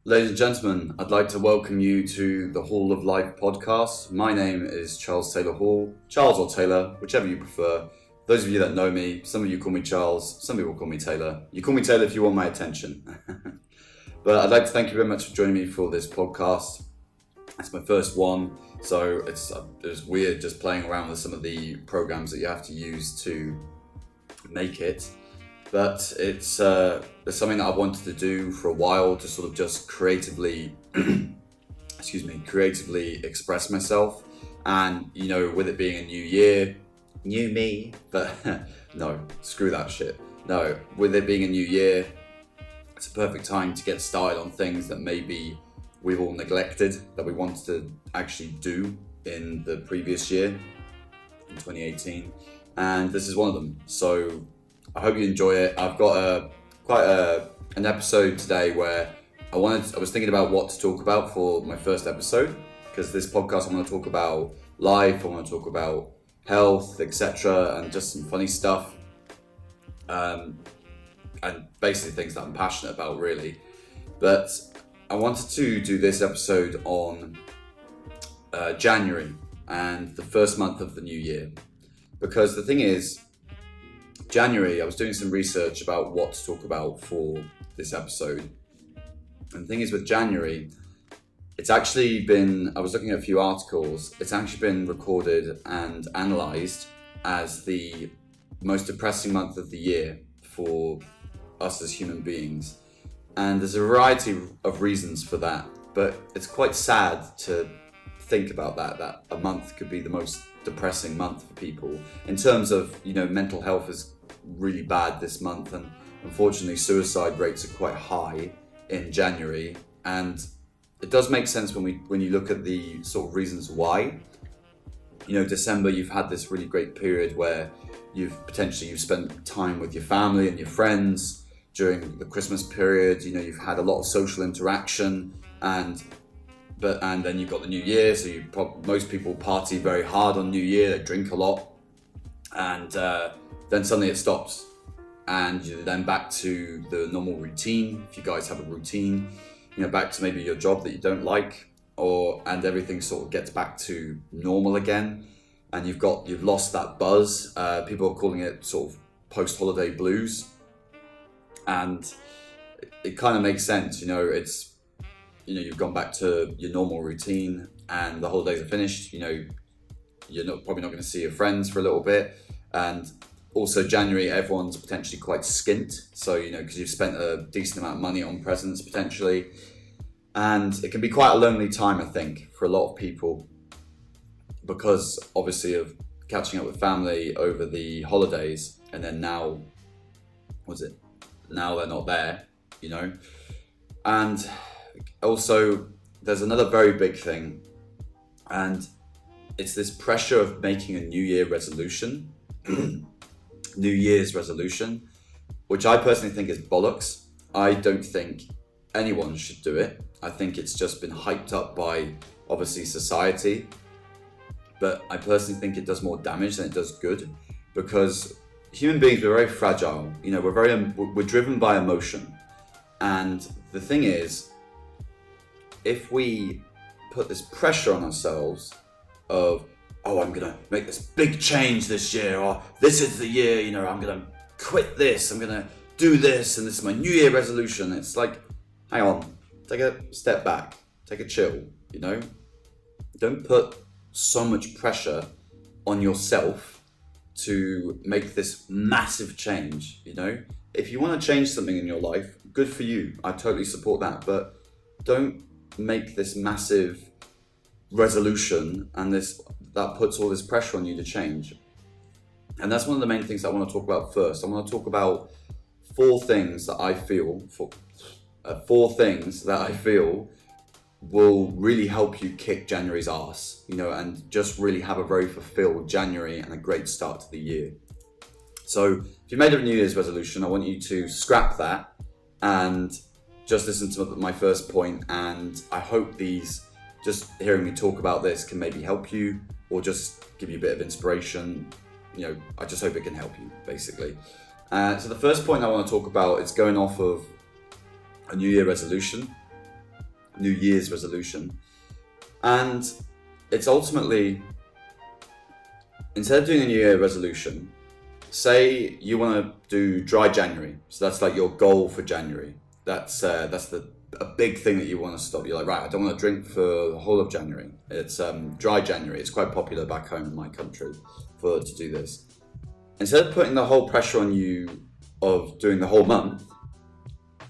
Ladies and gentlemen, I'd like to welcome you to the Hall of Life podcast. My name is Charles Taylor Hall, Charles or Taylor, whichever you prefer. Those of you that know me, some of you call me Charles, some people call me Tayller. You call me Taylor if you want my attention. But I'd like to thank you very much for joining me for this podcast. It's my first one, so it was weird just playing around with some of the programs that you have to use to make it. But it's something that I've wanted to do for a while, to sort of just creatively, creatively express myself. And, you know, with it being a new year, new me, but no, screw that shit. No, with it being a new year, it's a perfect time to get started on things that maybe we've all neglected, that we wanted to actually do in the previous year, in 2018. And this is one of them. So I hope you enjoy it. I've got an episode today where I was thinking about what to talk about for my first episode, because this podcast I want to talk about life, I want to talk about health, etc., and just some funny stuff, and basically things that I'm passionate about, really. But I wanted to do this episode on January and the first month of the new year, because the thing is, January, I was doing some research about what to talk about for this episode. And the thing is, with January, it's actually been, I was looking at a few articles, it's actually been recorded and analysed as the most depressing month of the year for us as human beings. And there's a variety of reasons for that, but it's quite sad to think about that a month could be the most depressing month for people. In terms of, you know, mental health is really bad this month, and unfortunately suicide rates are quite high in January, and it does make sense when you look at the sort of reasons why. You know, December, you've had this really great period where you've spent time with your family and your friends. During the Christmas period, you know, you've had a lot of social interaction, and then you've got the New Year, so most people party very hard on New Year, they drink a lot, and then suddenly it stops, and you're then back to the normal routine. If you guys have a routine, you know, back to maybe your job that you don't like, and everything sort of gets back to normal again, and you've lost that buzz. People are calling it sort of post-holiday blues, and it kind of makes sense. You know, you've gone back to your normal routine, and the holidays are finished. You know, you're probably not going to see your friends for a little bit, and also January, everyone's potentially quite skint. So, you know, because you've spent a decent amount of money on presents potentially, and it can be quite a lonely time, I think, for a lot of people, because obviously of catching up with family over the holidays, and then now they're not there, you know. And also, there's another very big thing, and it's this pressure of making a New Year's resolution, which I personally think is bollocks. I don't think anyone should do it. I think it's just been hyped up by, obviously, society, but I personally think it does more damage than it does good, because human beings, we're very fragile. You know, we're driven by emotion, and the thing is, if we put this pressure on ourselves of, oh, I'm gonna make this big change this year, or this is the year, you know, I'm gonna quit this, I'm gonna do this, and this is my New Year resolution. It's like, hang on, take a step back, take a chill, you know? Don't put so much pressure on yourself to make this massive change, you know? If you want to change something in your life, good for you. I totally support that, but don't make this massive resolution and that puts all this pressure on you to change. And that's one of the main things I want to talk about first. I want to talk about four things that I feel will really help you kick January's ass, you know, and just really have a very fulfilled January and a great start to the year. So if you made a New Year's resolution, I want you to scrap that and just listen to my first point, and I hope just hearing me talk about this can maybe help you, or just give you a bit of inspiration. You know, I just hope it can help you, basically. So the first point I want to talk about is going off of a New Year resolution. New Year's resolution. And it's ultimately, instead of doing a New Year resolution, say you want to do dry January. So that's like your goal for January. That's a big thing that you want to stop. You're like, right, I don't want to drink for the whole of January. It's dry January. It's quite popular back home in my country to do this. Instead of putting the whole pressure on you of doing the whole month,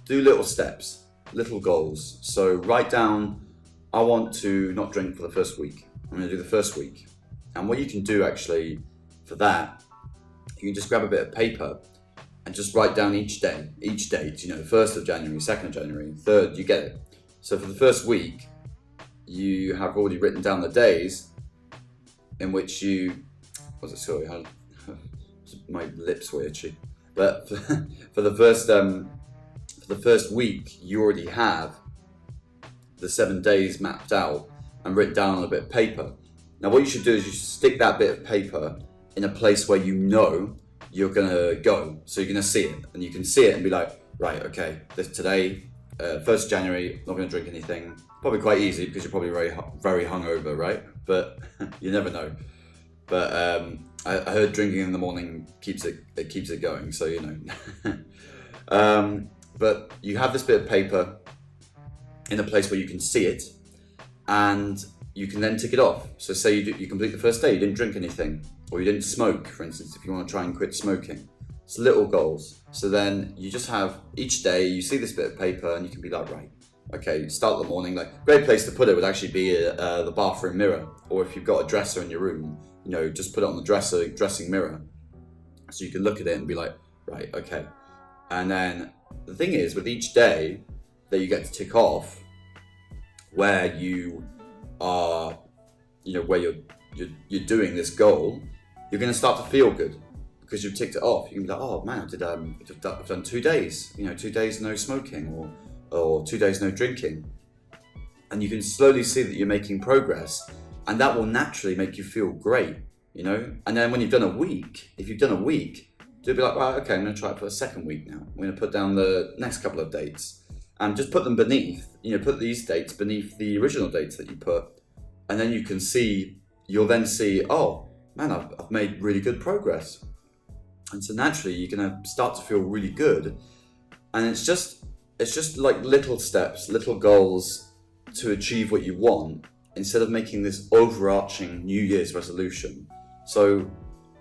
do little steps, little goals. So write down, I want to not drink for the first week. I'm going to do the first week. And what you can do actually for that, you can just grab a bit of paper and just write down each date, the 1st of January, 2nd of January, 3rd, you get it. So for the first week, you have already written down the days in which my lips were itchy. But for the first week, you already have the 7 days mapped out and written down on a bit of paper. Now what you should do is you should stick that bit of paper in a place where you know you're gonna go, so you're gonna see it, and you can see it and be like, right, okay, today, 1st of January, not gonna drink anything. Probably quite easy because you're probably very hungover, right? But you never know. But I heard drinking in the morning keeps it going, so you know. But you have this bit of paper in a place where you can see it, and you can then tick it off. So say you complete the first day, you didn't drink anything, or you didn't smoke, for instance, if you want to try and quit smoking. It's little goals. So then you just have, each day, you see this bit of paper and you can be like, right, okay, start the morning. Like, great place to put it would actually be the bathroom mirror, or if you've got a dresser in your room, you know, just put it on the dressing mirror. So you can look at it and be like, right, okay. And then the thing is, with each day that you get to tick off, where you are, you know, where you're doing this goal, you're going to start to feel good because you've ticked it off. You can be like, oh man, I've done 2 days, you know, 2 days no smoking, or 2 days no drinking. And you can slowly see that you're making progress, and that will naturally make you feel great, you know. And then when you've done a week, if you've done a week, you'll be like, right, okay, I'm going to try it for the second week now. I'm going to put down the next couple of dates and just put them beneath, you know, put these dates beneath the original dates that you put. And then you'll then see, oh man, I've made really good progress. And so naturally you're gonna start to feel really good. And it's just like little steps, little goals to achieve what you want, instead of making this overarching New Year's resolution. So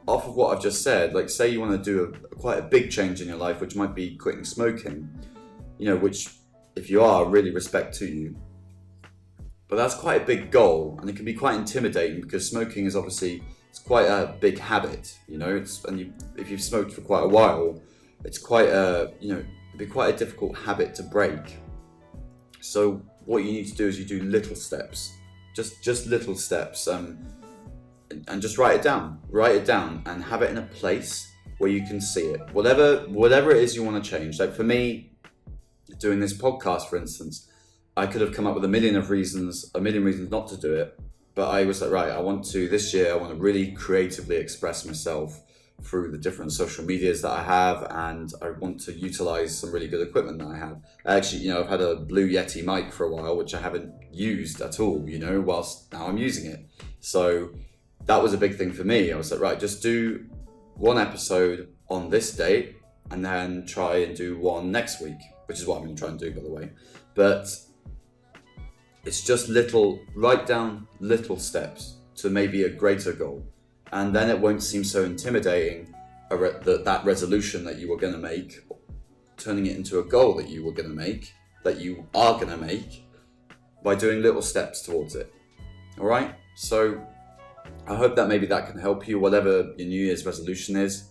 off of what I've just said, like say you want to do quite a big change in your life, which might be quitting smoking, you know, which if you are, really respect to you. But that's quite a big goal, and it can be quite intimidating because smoking is obviously, it's quite a big habit, you know. If you've smoked for quite a while, it's quite it'd be quite a difficult habit to break. So what you need to do is you do little steps, just little steps, and just write it down, and have it in a place where you can see it. Whatever it is you want to change. Like for me, doing this podcast, for instance, I could have come up with a million reasons not to do it, but I was like, right, this year I want to really creatively express myself through the different social medias that I have, and I want to utilize some really good equipment that I have. Actually, you know, I've had a Blue Yeti mic for a while, which I haven't used at all, you know, whilst now I'm using it. So that was a big thing for me. I was like, right, just do one episode on this date and then try and do one next week, which is what I'm going to try and do, by the way. But it's just write down little steps to maybe a greater goal. And then it won't seem so intimidating, that resolution that you were going to make, turning it into a goal that you are going to make, by doing little steps towards it. All right? So I hope that maybe that can help you, whatever your New Year's resolution is.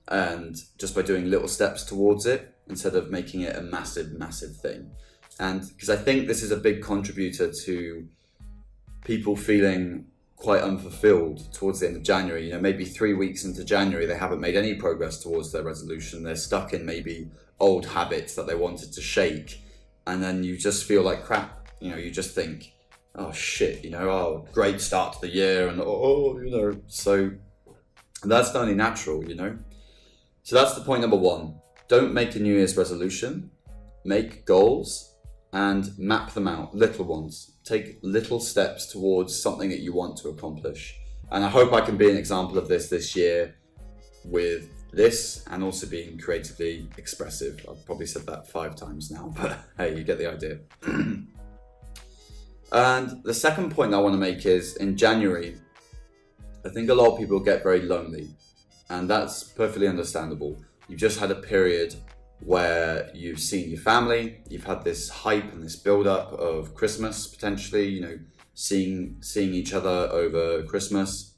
And just by doing little steps towards it, instead of making it a massive, massive thing. And because I think this is a big contributor to people feeling quite unfulfilled towards the end of January. You know, maybe 3 weeks into January, they haven't made any progress towards their resolution. They're stuck in maybe old habits that they wanted to shake. And then you just feel like crap. You know, you just think, oh shit, you know, oh, great start to the year. And you know, so that's only natural, you know. So that's the point number one. Don't make a New Year's resolution. Make goals and map them out, little ones. Take little steps towards something that you want to accomplish. And I hope I can be an example of this year with this, and also being creatively expressive. I've probably said that 5 times now, but hey, you get the idea. And the second point I want to make is, in January, I think a lot of people get very lonely, and that's perfectly understandable. You've just had a period where you've seen your family, you've had this hype and this build-up of Christmas, potentially, you know, seeing each other over Christmas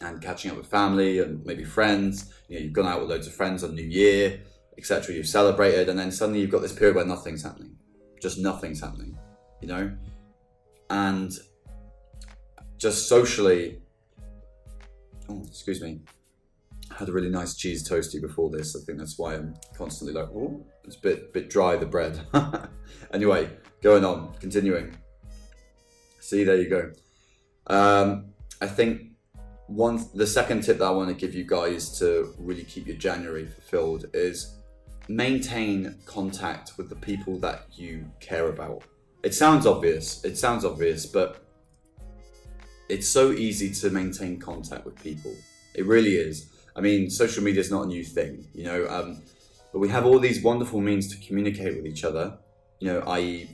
and catching up with family and maybe friends. You know, you've gone out with loads of friends on New Year, etc. You've celebrated, and then suddenly you've got this period where nothing's happening. Just nothing's happening, you know? And just socially, oh, excuse me, I had a really nice cheese toastie before this. I think that's why I'm constantly like, oh, it's a bit dry, the bread. Anyway, going on, continuing. See, there you go. I think the second tip that I want to give you guys to really keep your January fulfilled is maintain contact with the people that you care about. It sounds obvious, but it's so easy to maintain contact with people. It really is. I mean, social media is not a new thing, you know, but we have all these wonderful means to communicate with each other, you know, i.e.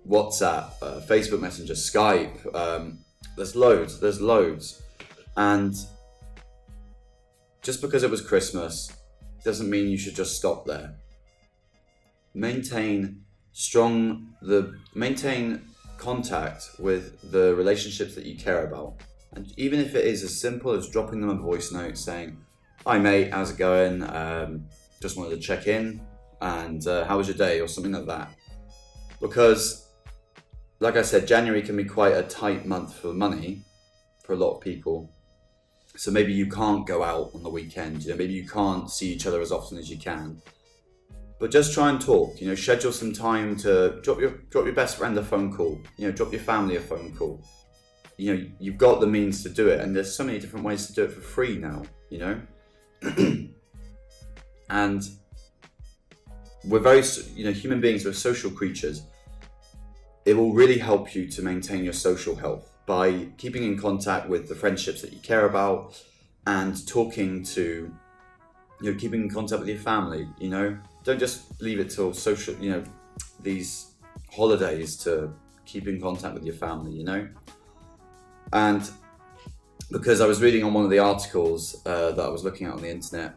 WhatsApp, Facebook Messenger, Skype, there's loads. And just because it was Christmas doesn't mean you should just stop there. Maintain contact with the relationships that you care about. And even if it is as simple as dropping them a voice note saying, "Hi mate, how's it going? Just wanted to check in, and how was your day?" or something like that. Because, like I said, January can be quite a tight month for money for a lot of people. So maybe you can't go out on the weekend, you know, maybe you can't see each other as often as you can. But just try and talk, you know, schedule some time to drop your best friend a phone call, you know, drop your family a phone call. You know, you've got the means to do it, and there's so many different ways to do it for free now, you know. And we're very, you know, human beings, we're social creatures. It will really help you to maintain your social health by keeping in contact with the friendships that you care about, and keeping in contact with your family, you know. Don't just leave it till social, you know, these holidays to keep in contact with your family, you know. And because I was reading on one of the articles that I was looking at on the internet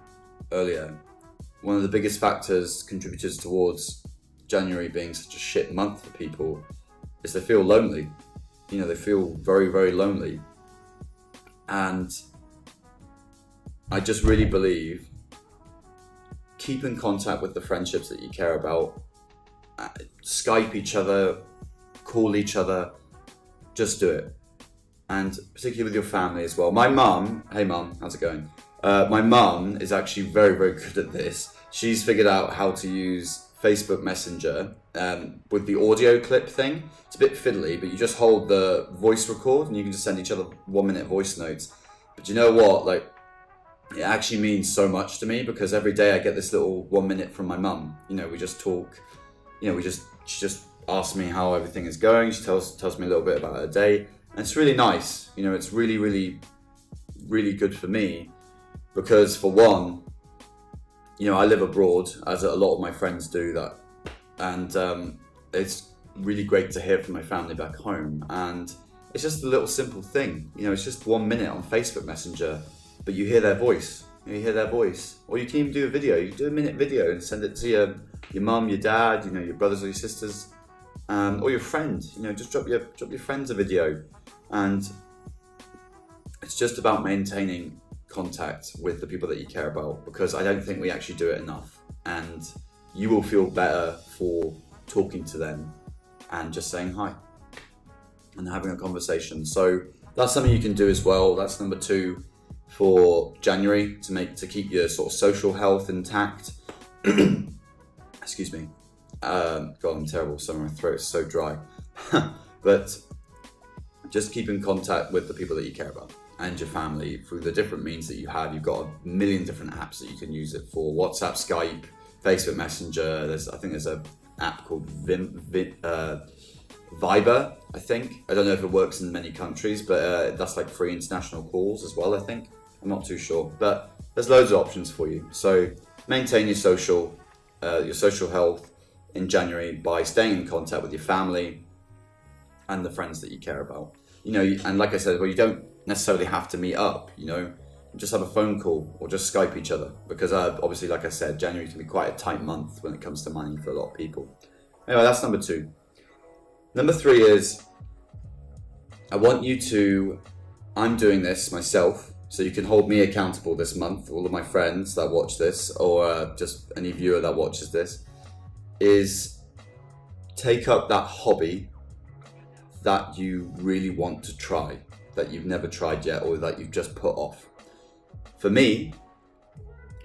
earlier, one of the biggest contributors towards January being such a shit month for people is they feel lonely. You know, they feel very, very lonely. And I just really believe, keep in contact with the friendships that you care about. Skype each other, call each other, just do it. And particularly with your family as well. My mum, hey mum, how's it going? My mum is actually very, very good at this. She's figured out how to use Facebook Messenger with the audio clip thing. It's a bit fiddly, but you just hold the voice record and you can just send each other 1-minute voice notes. But you know what? Like, it actually means so much to me, because every day I get this little 1 minute from my mum. You know, we just talk. You know, she just asks me how everything is going. She tells me a little bit about her day. And it's really nice. You know, it's really, really, really good for me, because for one, you know, I live abroad, as a lot of my friends do that. And it's really great to hear from my family back home. And it's just a little simple thing. You know, it's just 1 minute on Facebook Messenger, but you hear their voice. You hear their voice. Or you can even do a video. You do a minute video and send it to your mum, your dad, you know, your brothers or your sisters, or your friend. You know, just drop your friends a video. And it's just about maintaining contact with the people that you care about, because I don't think we actually do it enough. And you will feel better for talking to them and just saying hi and having a conversation. So that's something you can do as well. That's number 2 for January, to keep your sort of social health intact. Excuse me. God, I'm terrible. So my throat is so dry. But just keep in contact with the people that you care about and your family through the different means that you have. You've got a million different apps that you can use it for: WhatsApp, Skype, Facebook Messenger. I think there's a app called Viber, I think. I don't know if it works in many countries, but that's like free international calls as well, I think. I'm not too sure, but there's loads of options for you. So maintain your social health in January by staying in contact with your family and the friends that you care about. And like I said, well, you don't necessarily have to meet up, just have a phone call or just Skype each other, because obviously, like I said, January can be quite a tight month when it comes to money for a lot of people. Anyway, that's number 2. Number 3 is, I'm doing this myself, so you can hold me accountable this month, all of my friends that watch this, or just any viewer that watches this, is take up that hobby that you really want to try, that you've never tried yet, or that you've just put off. For me,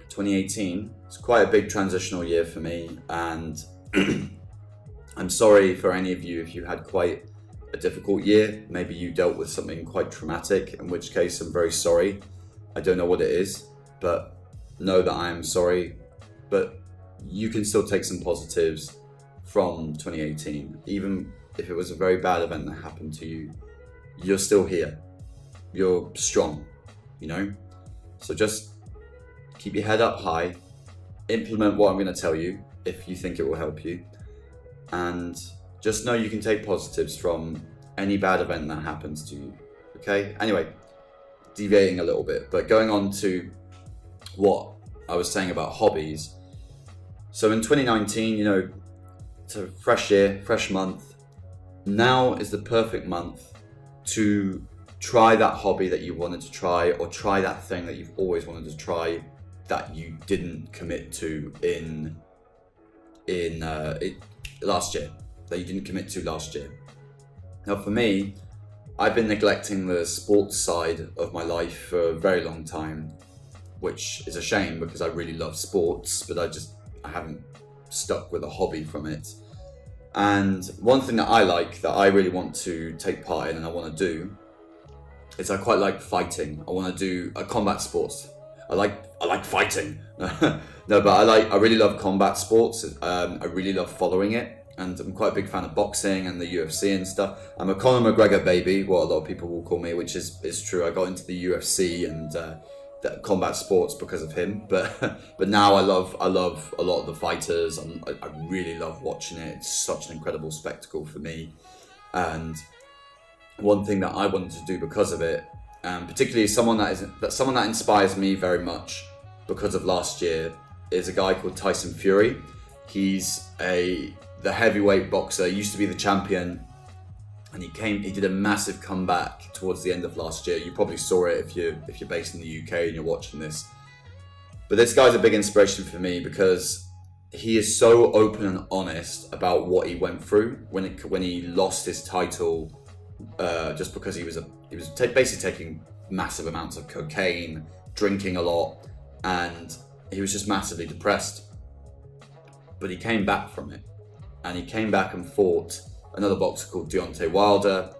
2018 is quite a big transitional year for me, and I'm sorry for any of you if you had quite a difficult year. Maybe you dealt with something quite traumatic, in which case I'm very sorry. I don't know what it is, but know that I am sorry. But you can still take some positives from 2018. Even if it was a very bad event that happened to you, you're still here. You're strong, So just keep your head up high, implement what I'm going to tell you if you think it will help you, and just know you can take positives from any bad event that happens to you, okay? Anyway, deviating a little bit, but going on to what I was saying about hobbies. So in 2019, it's a fresh year, fresh month. Now is the perfect month to try that hobby that you wanted to try, or try that thing that you've always wanted to try that you didn't commit to in last year, that you didn't commit to last year. Now for me, I've been neglecting the sports side of my life for a very long time, which is a shame because I really love sports, but I haven't stuck with a hobby from it. And one thing that I like, that I really want to take part in and I want to do, is I quite like fighting. I want to do combat sports. I like fighting. No, but I really love combat sports. I really love following it, and I'm quite a big fan of boxing and the UFC and stuff. I'm a Conor McGregor baby, what a lot of people will call me, which is true. I got into the UFC and the combat sports because of him, but now I love a lot of the fighters. I really love watching it. It's such an incredible spectacle for me. And one thing that I wanted to do because of it, particularly someone that inspires me very much because of last year, is a guy called Tyson Fury. He's the heavyweight boxer, used to be the champion, and he did a massive comeback towards the end of last year. You probably saw it if you're based in the UK and you're watching this. But this guy's a big inspiration for me because he is so open and honest about what he went through when he lost his title, just because he was basically taking massive amounts of cocaine, drinking a lot, and he was just massively depressed. But he came back from it, and he came back and fought another boxer called Deontay Wilder.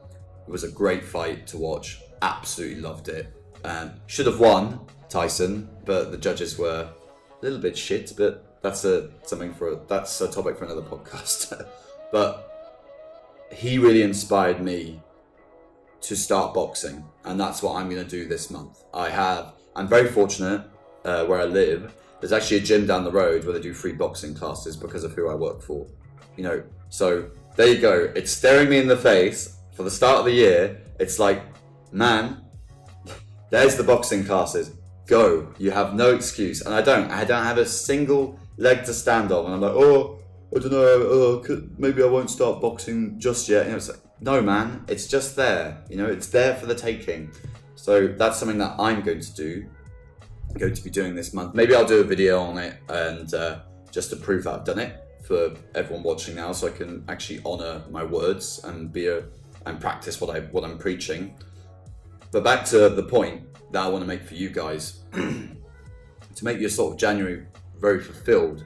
It was a great fight to watch. Absolutely loved it. Should have won, Tyson, but the judges were a little bit shit. But that's a topic for another podcast. But he really inspired me to start boxing, and that's what I'm going to do this month. I'm very fortunate where I live. There's actually a gym down the road where they do free boxing classes because of who I work for. So there you go. It's staring me in the face for the start of the year. It's like, man, there's the boxing classes. Go. You have no excuse. And I don't have a single leg to stand on. And I'm like, I don't know, maybe I won't start boxing just yet. It's like, no, man, it's just there. It's there for the taking. So that's something that I'm going to do. I'm going to be doing this month. Maybe I'll do a video on it, and just to prove that I've done it for everyone watching now, so I can actually honour my words and practice what I'm preaching. But back to the point that I want to make for you guys, to make your sort of January very fulfilled.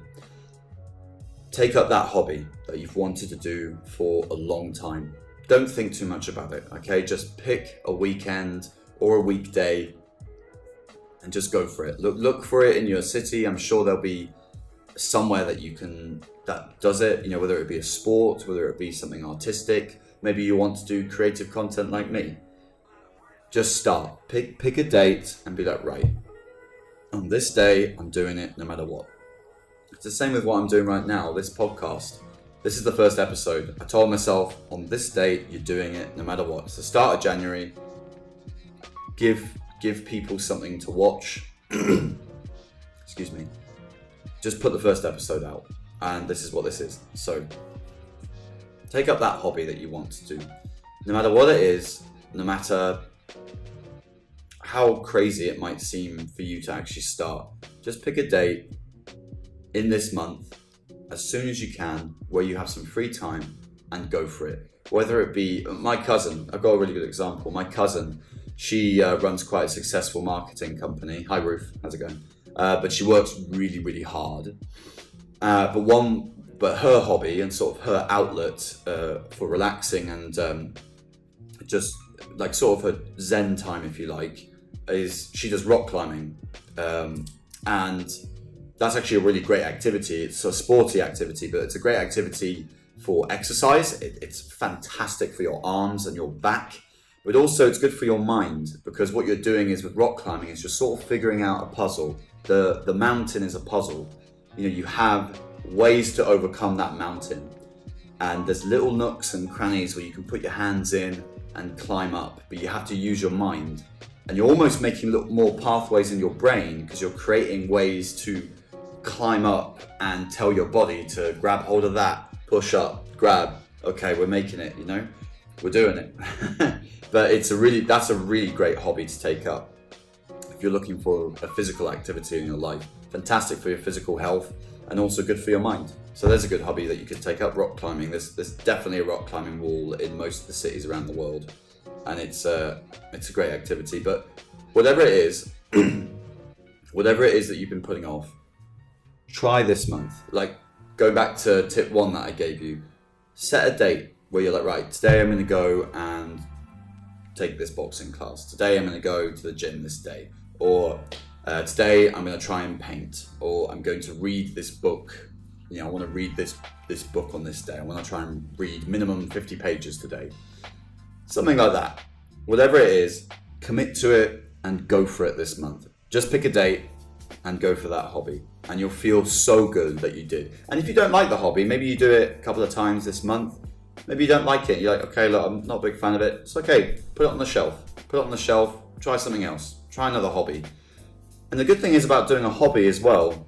Take up that hobby that you've wanted to do for a long time. Don't think too much about it, okay? Just pick a weekend or a weekday and just go for it. Look for it in your city. I'm sure there'll be somewhere that does it, you know, whether it be a sport, whether it be something artistic, maybe you want to do creative content like me. Just start, pick a date and be like, right, on this day, I'm doing it no matter what. It's the same with what I'm doing right now, this podcast. This is the first episode. I told myself, on this date, you're doing it no matter what. It's the start of January. Give people something to watch. Excuse me. Just put the first episode out. And this is what this is. So, take up that hobby that you want to do. No matter what it is, no matter how crazy it might seem for you to actually start, just pick a date in this month, as soon as you can, where you have some free time, and go for it. Whether it be my cousin, I've got a really good example. My cousin, she runs quite a successful marketing company. Hi Ruth, how's it going? But she works really, really hard. But her hobby and sort of her outlet for relaxing and just like sort of her zen time, if you like, is she does rock climbing, and that's actually a really great activity. It's a sporty activity, but it's a great activity for exercise. It's fantastic for your arms and your back, but also it's good for your mind, because what you're doing is with rock climbing is you're sort of figuring out a puzzle. The mountain is a puzzle. You know, you have ways to overcome that mountain, and there's little nooks and crannies where you can put your hands in and climb up, but you have to use your mind, and you're almost making little more pathways in your brain because you're creating ways to climb up and tell your body to grab hold of that, push up, grab. Okay, we're making it, you know, we're doing it. But that's a really great hobby to take up if you're looking for a physical activity in your life. Fantastic for your physical health and also good for your mind. So there's a good hobby that you could take up, rock climbing. There's definitely a rock climbing wall in most of the cities around the world, and it's a great activity. But whatever it is, whatever it is that you've been putting off, try this month. Like, going back to tip 1 that I gave you, set a date where you're like, right, today I'm going to go and take this boxing class. Today I'm going to go to the gym this day. Or today I'm going to try and paint. Or I'm going to read this book. You know, I want to read this book on this day. I want to try and read minimum 50 pages today. Something like that. Whatever it is, commit to it and go for it this month. Just pick a date and go for that hobby, and you'll feel so good that you did. And if you don't like the hobby, maybe you do it a couple of times this month, maybe you don't like it, you're like, okay, look, I'm not a big fan of it, it's okay, put it on the shelf, try something else, try another hobby. And the good thing is about doing a hobby as well,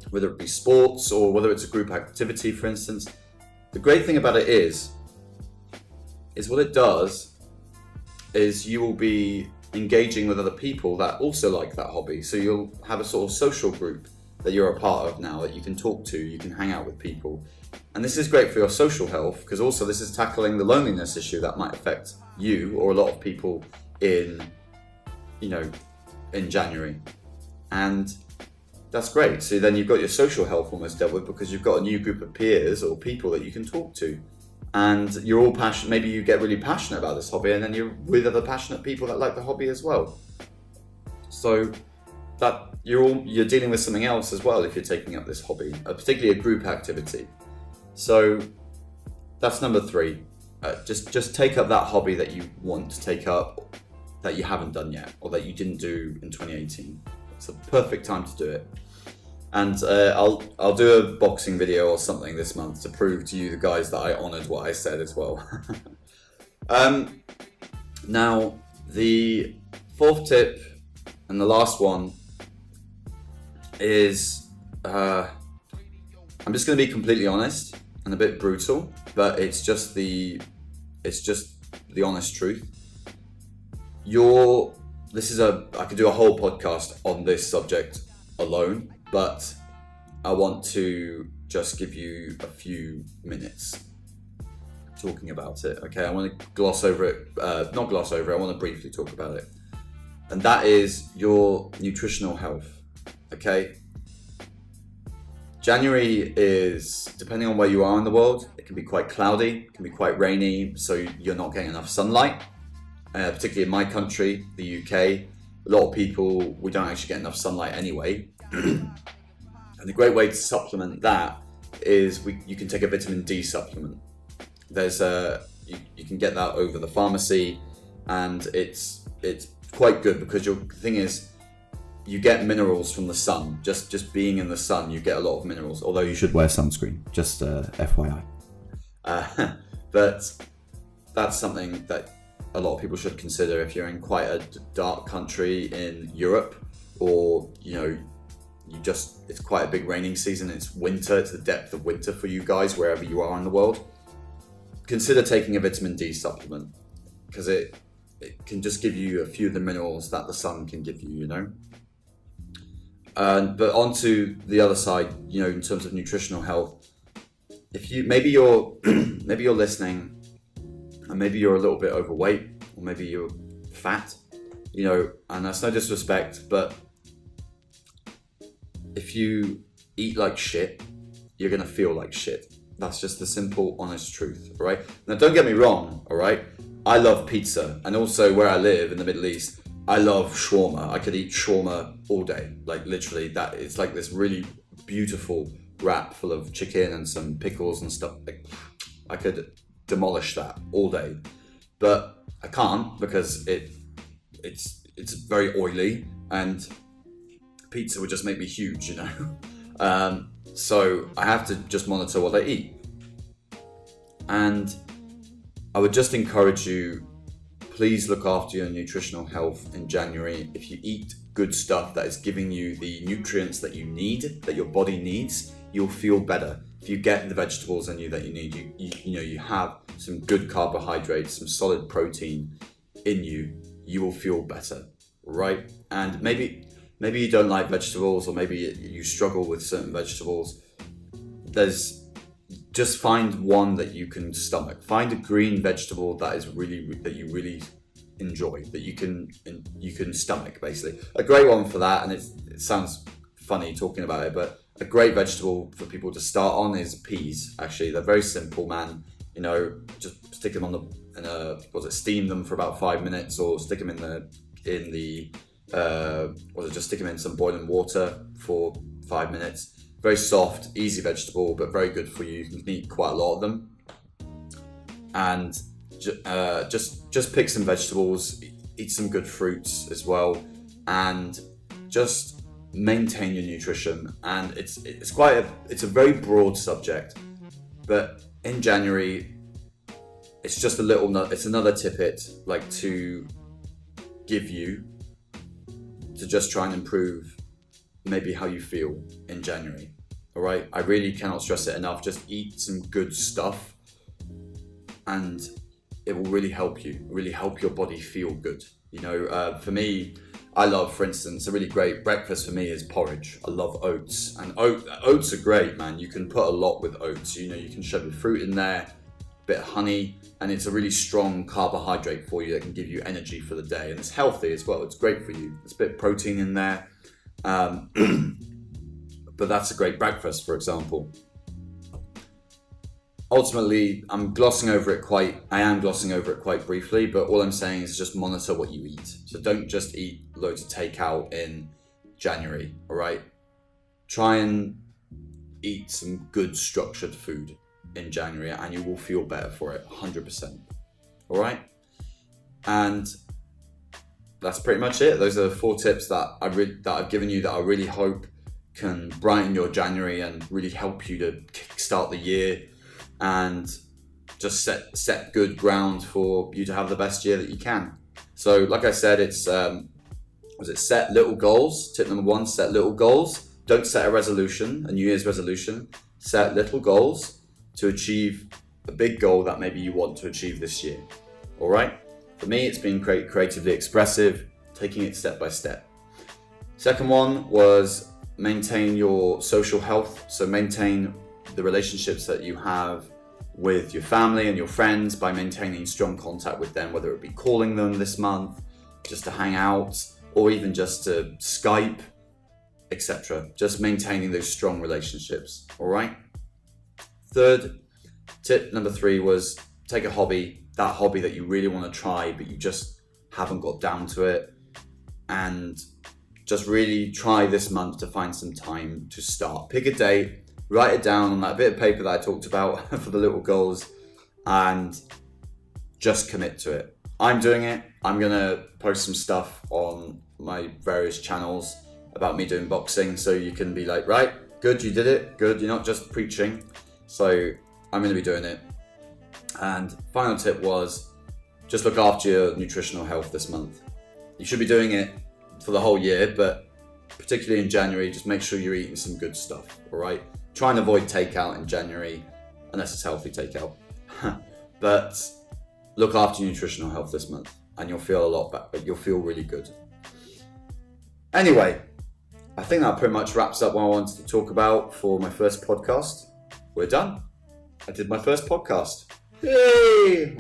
whether it be sports or whether it's a group activity, for instance, the great thing about it is what it does is you will be engaging with other people that also like that hobby. So you'll have a sort of social group that you're a part of now that you can talk to, you can hang out with people. And this is great for your social health, because also this is tackling the loneliness issue that might affect you or a lot of people in January. And that's great. So then you've got your social health almost dealt with, because you've got a new group of peers or people that you can talk to. And you're all passionate, maybe you get really passionate about this hobby, and then you're with other passionate people that like the hobby as well. So that you're dealing with something else as well if you're taking up this hobby, particularly a group activity. So that's number 3. Just take up that hobby that you want to take up that you haven't done yet, or that you didn't do in 2018. It's a perfect time to do it. And I'll do a boxing video or something this month to prove to you, the guys, that I honoured what I said as well. Now, the 4th tip and the last one is, I'm just going to be completely honest and a bit brutal, but it's just the honest truth. I could do a whole podcast on this subject alone, but I want to just give you a few minutes talking about it. Okay, I want to gloss over it, I want to briefly talk about it. And that is your nutritional health. Okay, January is, depending on where you are in the world, it can be quite cloudy, it can be quite rainy, so you're not getting enough sunlight. Particularly in my country, the UK, a lot of people, we don't actually get enough sunlight anyway. And a great way to supplement that is you can take a vitamin D supplement. There's you can get that over the pharmacy, and it's quite good because the thing is, you get minerals from the sun. Just being in the sun, you get a lot of minerals. Although you should wear sunscreen, just FYI. But that's something that a lot of people should consider if you're in quite a dark country in Europe, or it's quite a big raining season. It's winter. It's the depth of winter for you guys wherever you are in the world. Consider taking a vitamin D supplement, because it can just give you a few of the minerals that the sun can give you. But onto the other side, in terms of nutritional health, if maybe you're listening, and maybe you're a little bit overweight, or maybe you're fat, and that's no disrespect, but if you eat like shit, you're gonna feel like shit. That's just the simple, honest truth, all right? Now, don't get me wrong, all right? I love pizza, and also where I live in the Middle East, I love shawarma. I could eat shawarma all day, like literally. That it's like this really beautiful wrap full of chicken and some pickles and stuff. Like, I could demolish that all day, but I can't because it's very oily, and pizza would just make me huge, so I have to just monitor what I eat. And I would just encourage you, please look after your nutritional health in January. If you eat good stuff that is giving you the nutrients that you need, that your body needs, you'll feel better. If you get the vegetables in you that you need, you have some good carbohydrates, some solid protein in you, you will feel better, right? And maybe you don't like vegetables, or maybe you struggle with certain vegetables. Just find one that you can stomach. Find a green vegetable that you really enjoy, that you can stomach, basically. A great one for that, and it sounds funny talking about it, but a great vegetable for people to start on is peas. Actually, they're very simple, man. Just stick them steam them for about 5 minutes, or stick them just stick them in some boiling water for 5 minutes. Very soft, easy vegetable, but very good for you. You can eat quite a lot of them. And just pick some vegetables, eat some good fruits as well, and just maintain your nutrition. And it's a very broad subject, but in January, it's just it's another tidbit like to give you to just try and improve maybe how you feel in January. All right, I really cannot stress it enough. Just eat some good stuff, and it will really help your body feel good. For me, I love, for instance, a really great breakfast for me is porridge. I love oats, and oats are great, man. You can put a lot with oats. You can shove your fruit in there, a bit of honey, and it's a really strong carbohydrate for you that can give you energy for the day, and it's healthy as well. It's great for you. There's a bit of protein in there. But that's a great breakfast, for example. Ultimately, I am glossing over it quite briefly, but all I'm saying is just monitor what you eat. So don't just eat loads of takeout in January, all right? Try and eat some good structured food in January, and you will feel better for it, 100%. All right? And that's pretty much it. Those are the 4 tips that I've given you that I really hope can brighten your January and really help you to kickstart the year and just set good ground for you to have the best year that you can. So, like I said, it's set little goals. Tip number 1: set little goals. Don't set a New Year's resolution. Set little goals to achieve a big goal that maybe you want to achieve this year. All right. For me, it's been creatively expressive, taking it step by step. Second one was maintain your social health. So maintain the relationships that you have with your family and your friends by maintaining strong contact with them, whether it be calling them this month, just to hang out, or even just to Skype, etc. Just maintaining those strong relationships, all right? Third, tip number 3 was take a hobby, that hobby that you really want to try, but you just haven't got down to it, and just really try this month to find some time to start. Pick a date, write it down on that bit of paper that I talked about for the little goals, and just commit to it. I'm doing it. I'm gonna post some stuff on my various channels about me doing boxing, so you can be like, right, good, you did it, good, you're not just preaching. So I'm gonna be doing it. And final tip was, just look after your nutritional health this month. You should be doing it for the whole year, but particularly in January, just make sure you're eating some good stuff, all right? Try and avoid takeout in January, unless it's healthy takeout. But look after your nutritional health this month, and you'll feel a lot better. You'll feel really good. Anyway, I think that pretty much wraps up what I wanted to talk about for my first podcast. We're done. I did my first podcast. Yay!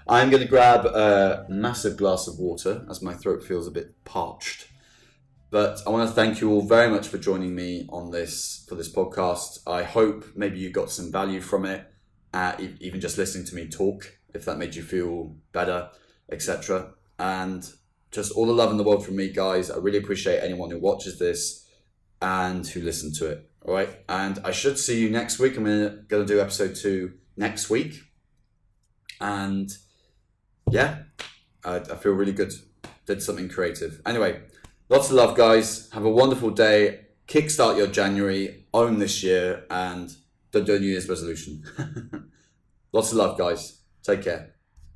I'm going to grab a massive glass of water as my throat feels a bit parched. But I want to thank you all very much for joining me on this podcast. I hope maybe you got some value from it, even just listening to me talk, if that made you feel better, etc. And just all the love in the world from me, guys. I really appreciate anyone who watches this and who listened to it. All right. And I should see you next week. I'm going to do episode 2 next week. And yeah, I feel really good. Did something creative. Anyway, lots of love, guys. Have a wonderful day. Kickstart your January. Own this year. And don't do a New Year's resolution. Lots of love, guys. Take care.